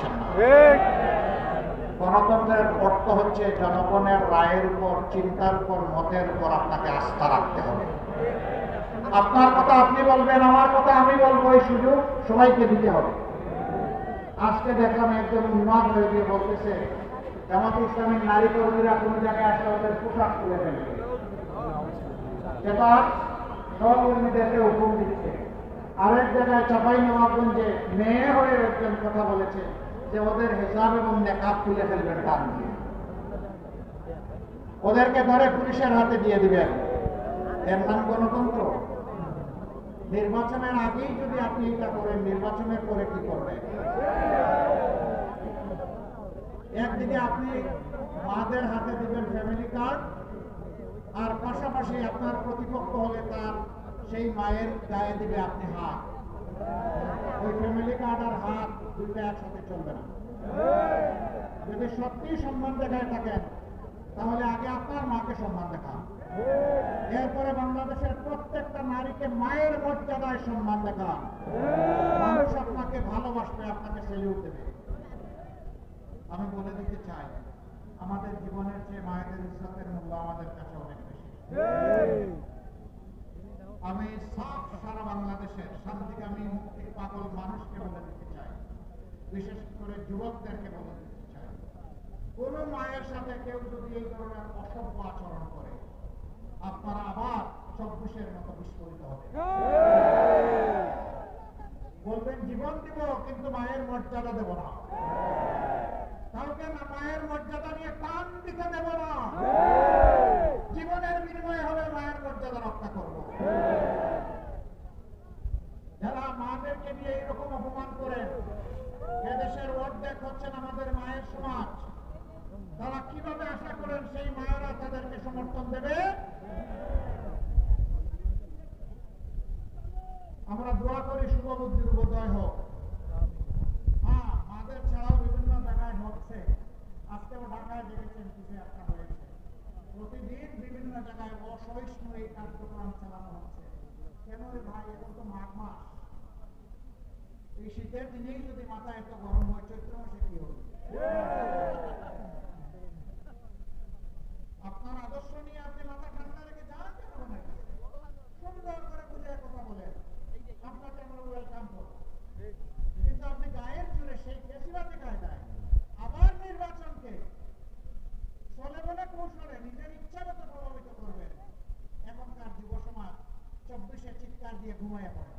পাচ্ছেন না। গণতন্ত্রের অর্থ হচ্ছে জনগণের রায়ের উপর, চিন্তার উপর, মতের উপর আপনাকে আস্থা রাখতে হবে। আপনার কথা আপনি বলবেন, আমার কথা আমি বলবো, এই সুযোগ সবাইকে দিতে হবে। আজকে দেখলাম একজন উন্মাদ হয়ে গিয়ে বলতেছে জামাত ইসলামের নারী কর্মীরা কোনো জায়গায় আসলে ওদের পোশাক তুলে ফেলবে, যেটা সহকর্মীদেরকে হুকুম দিচ্ছে। আরেক জায়গায় চাঁপাইনবাবগঞ্জে মেয়ে হয়ে একজন কথা বলেছে যে ওদের হিসাব এবং নেকাব তুলে ফেলবেন টান দিয়ে, ওদেরকে ধরে পুলিশের হাতে দিয়ে দিবেন। এর নাম গণতন্ত্র? নির্বাচনের আগেই যদি আপনি এটা করেন, নির্বাচনের পরে কি করবেন? একদিকে আপনি মাদের হাতে দিবেন ফ্যামিলি কার্ড, আর পাশাপাশি আপনার প্রতিপক্ষ হলে তার সেই মায়ের গায়ে দিবে আপনি হাত। ওই ফ্যামিলি কার্ড আর হাত দুইটা একসাথে চলবে না। যদি সত্যি সম্মান দেখায় থাকেন তাহলে আগে আপনার মাকে সম্মান দেখান, এরপরে বাংলাদেশের প্রত্যেকটা নারীকে মায়ের মর্যাদায় সম্মান দেখান। মানুষ আপনাকে ভালোবাসবে, আপনাকে সেলিউট দেবে। আমি বলে দিতে চাই, আমাদের জীবনের চেয়ে মায়েদের ইজ্জতের মূল্য আমাদের কাছে অনেক বেশি। আমি সারা বাংলাদেশের শান্তিকামী মুক্তি পাগল মানুষকে বলে দিতে চাই, বিশেষ করে যুবকদেরকে বলে দিতে চাই, কোন মায়ের সাথে কেউ যদি এই ধরনের অসভ্য আচরণ করে, আপনারা আবার 24-এর মতো বিস্ফোরিত হবে। বলবেন জীবন দিব কিন্তু মায়ের মর্যাদা দেব না, কাউকে না মায়ের মর্যাদা নিয়ে কান দিতে দেব না, জীবনের বিনিময়ে হবে মায়ের মর্যাদা রক্ষা করব। যারা মাদেরকে নিয়ে এইরকম অপমান করেন, এদেশের অর্ধেক হচ্ছেন আমাদের মায়ের সমাজ, তারা কিভাবে আশা করেন সেই মায়েরা তাদেরকে সমর্থন দেবে? আমরা দোয়া করি শুভবুদ্ধির উদয় হোক। হ্যাঁ, মাদের ছাড়াও বিভিন্ন জায়গায় হচ্ছে। আজকেও ঢাকায় দেখেছেন কিছু একটা হয়েছে। প্রতিদিন বিভিন্ন জায়গায় অসহিষ্ণু এই কার্যক্রম চালানো হচ্ছে। কেন রে ভাই, এখন তো মাঘ মাস, এই শীতের দিনেই যদি মাথা এত গরম হয়, চৈত্র মাসে কি হবে? আপনার আদর্শ নিয়ে আপনি মাথা ঠান্ডা রেখে যান কেন? সুন্দর করে বুঝে কথা বলেন, আপনাকে আমরা ওয়েলকাম করব। কিন্তু আপনি গায়ের জুড়ে সেই ফেসিবাদী কায়দায় আবার নির্বাচনকে চলে বলে কৌশলে নিজের ইচ্ছা মতো প্রভাবিত করবেন। এখনকার যুব সমাজ 24-এ চিৎকার দিয়ে ঘুমাইয়া পড়ে।